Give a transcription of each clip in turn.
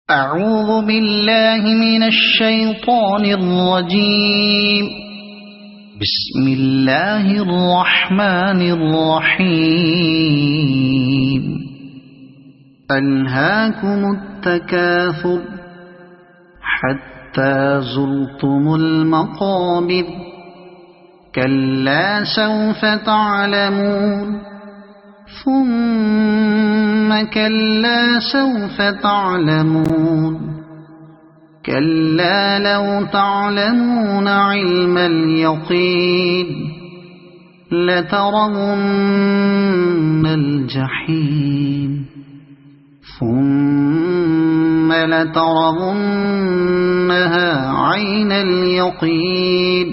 أعوذ بالله من الشيطان الرجيم. بسم الله الرحمن الرحيم. ألهاكم التكاثر حتى زرتم المقابر كلا سوف تعلمون ثم كلا سوف تعلمون كلا لو تعلمون علم اليقين لترون الجحيم ثم لترونها عين اليقين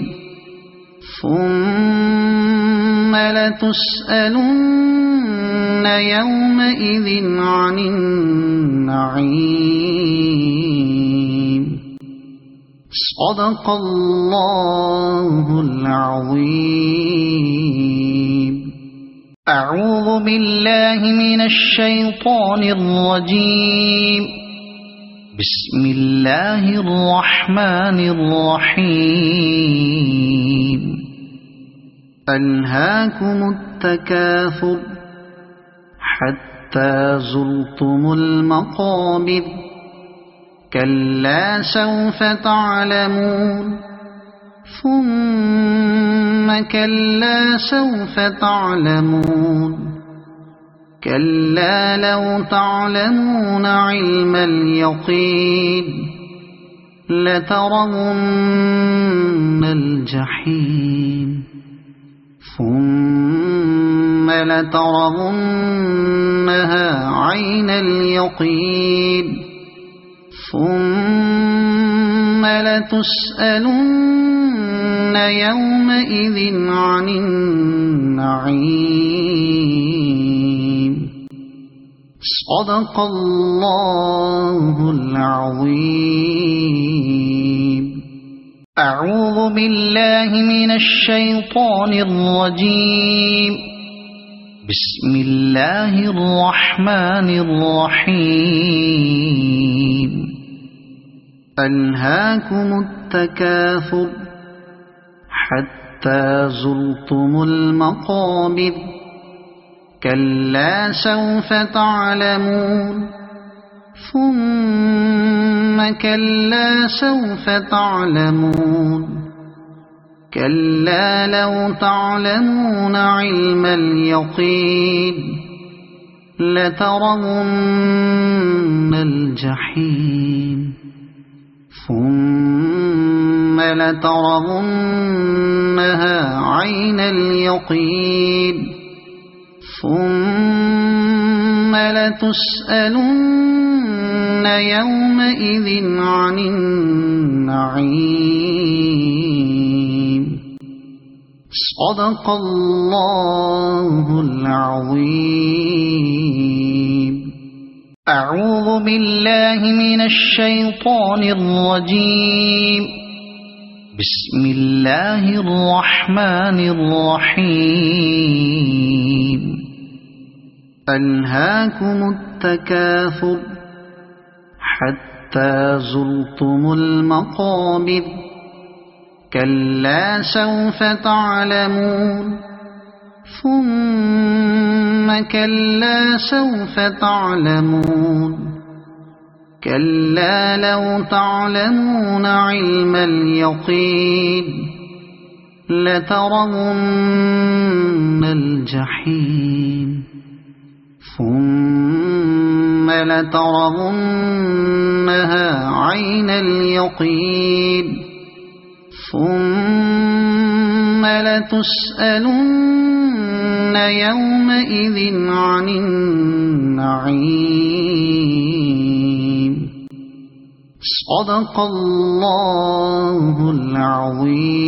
ثم لتسألن يومئذ عن النعيم. صدق الله العظيم. أعوذ بالله من الشيطان الرجيم. بسم الله الرحمن الرحيم. ألهاكم التكاثر حتى زرتم المقابر كلا سوف تعلمون ثم كلا سوف تعلمون كلا لو تعلمون علم اليقين لترون الجحيم ثم لترونها عين اليقين ثم لتسألن يومئذ عن النعيم. صدق الله العظيم. أعوذ بالله من الشيطان الرجيم. بسم الله الرحمن الرحيم. ألهاكم التكاثر حتى زرتم المقابر كلا سوف تعلمون ثم كلا سوف تعلمون كلا لو تعلمون علم اليقين لترون الجحيم ثم لترونها عين اليقين ثم لتسألن يومئذ عن النعيم. صدق الله العظيم. أعوذ بالله من الشيطان الرجيم. بسم الله الرحمن الرحيم. ألهاكم التكاثر حتى زرتم المقابر كلا سوف تعلمون ثم كلا سوف تعلمون كلا لو تعلمون علم اليقين لترون الجحيم ثم لترونها عين اليقين ثم لتسألن يومئذ عن النعيم. صدق الله العظيم.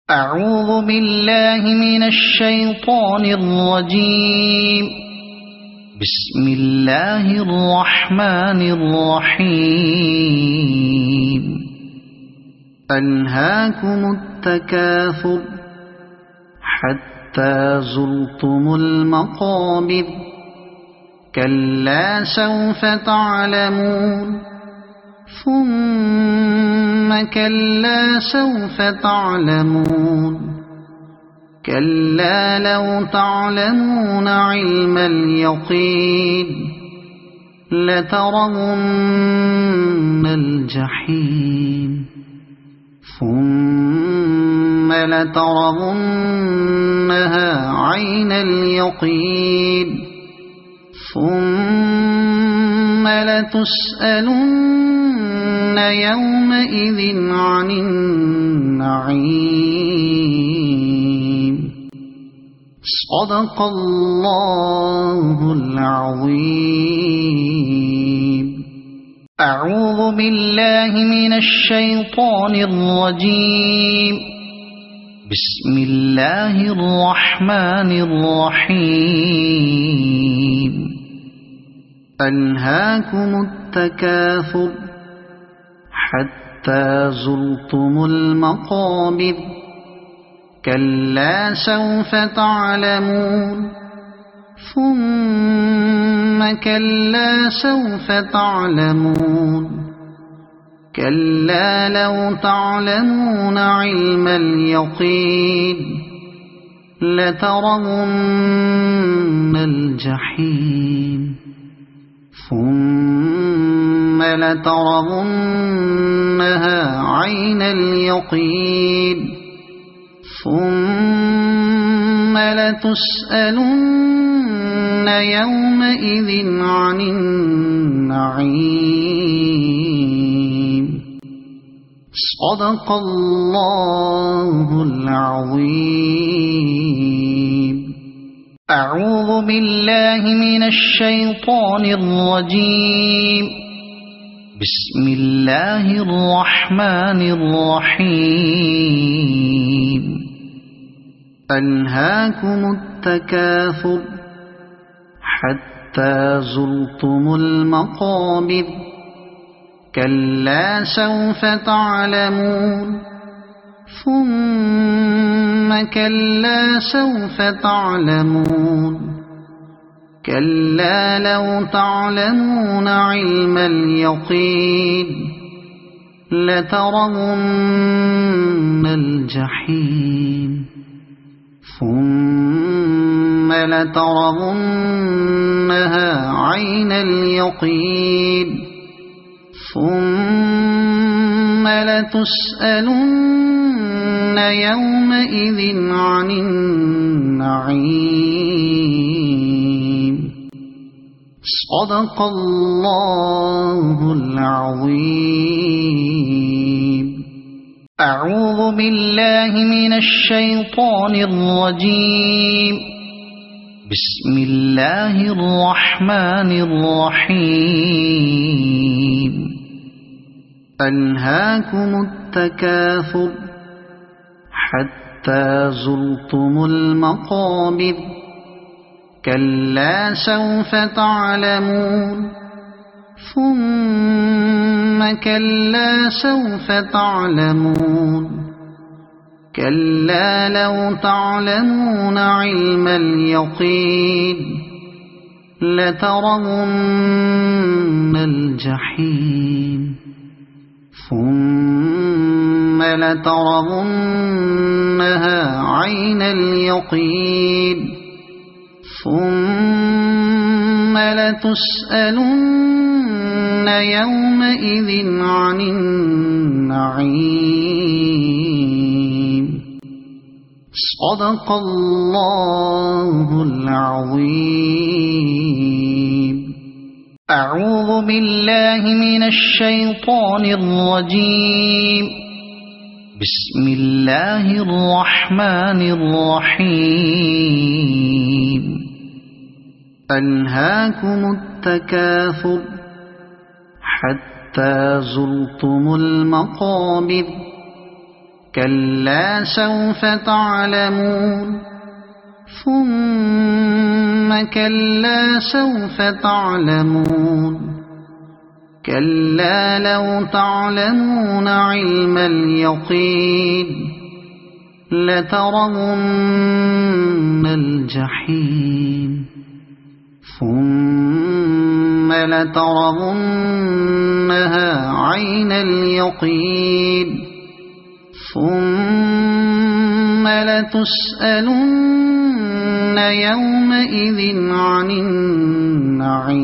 أعوذ بالله من الشيطان الرجيم. بسم الله الرحمن الرحيم. ألهاكم التكاثر حتى زرتم المقابر كلا سوف تعلمون ثم كلا سوف تعلمون كلا لو تعلمون علم اليقين لترون الجحيم ثم لترونها عين اليقين ثم لتسألن يومئذ عن النعيم صدق الله العظيم أعوذ بالله من الشيطان الرجيم بسم الله الرحمن الرحيم ألهاكم التكاثر حتى زرتم المقابر كلا سوف تعلمون ثم كلا سوف تعلمون كلا لو تعلمون علم اليقين لترون الجحيم ثم لترونها عين اليقين ثم لتسألن يومئذ عن النعيم صدق الله العظيم أعوذ بالله من الشيطان الرجيم بسم الله الرحمن الرحيم ألهاكم التكاثر حتى زرتم المقابر كلا سوف تعلمون ثم كلا سوف تعلمون كلا لو تعلمون علم اليقين لترون الجحيم ثم لترونها عين اليقين ثم لتسألن يومئذ عن النعيم صدق الله العظيم أعوذ بالله من الشيطان الرجيم بسم الله الرحمن الرحيم ألهاكم التكاثر حتى زرتم المقابر كلا سوف تعلمون ثم كلا سوف تعلمون كلا لو تعلمون علم اليقين لترون الجحيم ثم لترونها عين اليقين ثم لتسألن يومئذ عن النعيم صدق الله العظيم أعوذ بالله من الشيطان الرجيم بسم الله الرحمن الرحيم ألهاكم التكاثر حتى زرتم المقابر كلا سوف تعلمون ثم كلا سوف تعلمون كلا لو تعلمون علم اليقين لترون الجحيم ثم لترونها عين اليقين ثم لتسألن يومئذ عن النعيم.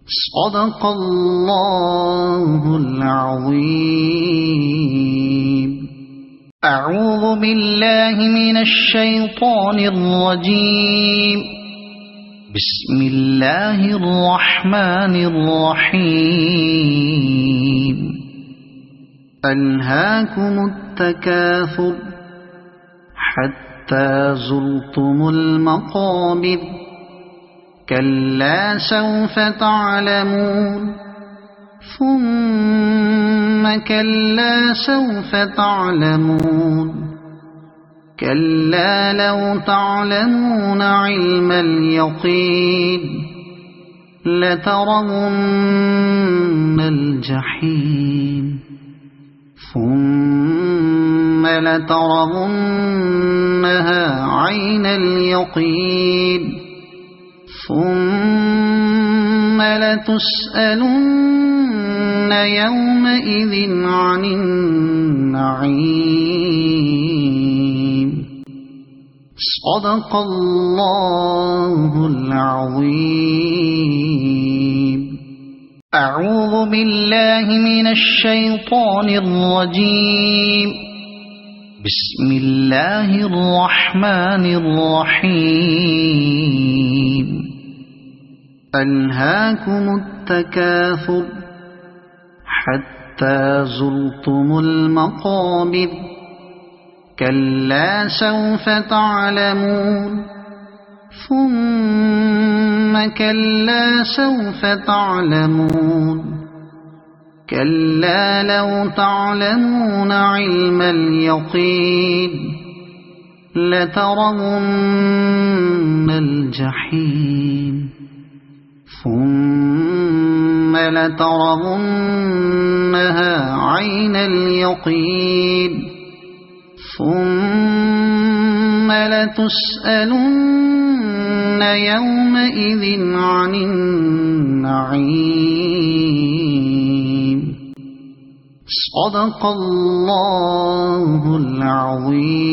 صدق الله العظيم. أعوذ بالله من الشيطان الرجيم. بسم الله الرحمن الرحيم. ألهاكم التكاثر حتى زرتم المقابر كلا سوف تعلمون ثم كلا سوف تعلمون كلا لو تعلمون علم اليقين لترون الجحيم ثم لترونها عين اليقين ثم لتسألن يومئذ عن النعيم. صدق الله العظيم. أعوذ بالله من الشيطان الرجيم. بسم الله الرحمن الرحيم. ألهاكم التكاثر حتى زرتم المقابر كلا سوف تعلمون ثم كلا سوف تعلمون كلا لو تعلمون علم اليقين لترون الجحيم ثم لترونها عين اليقين ثم لتسألن يومئذ عن النعيم. صدق الله العظيم.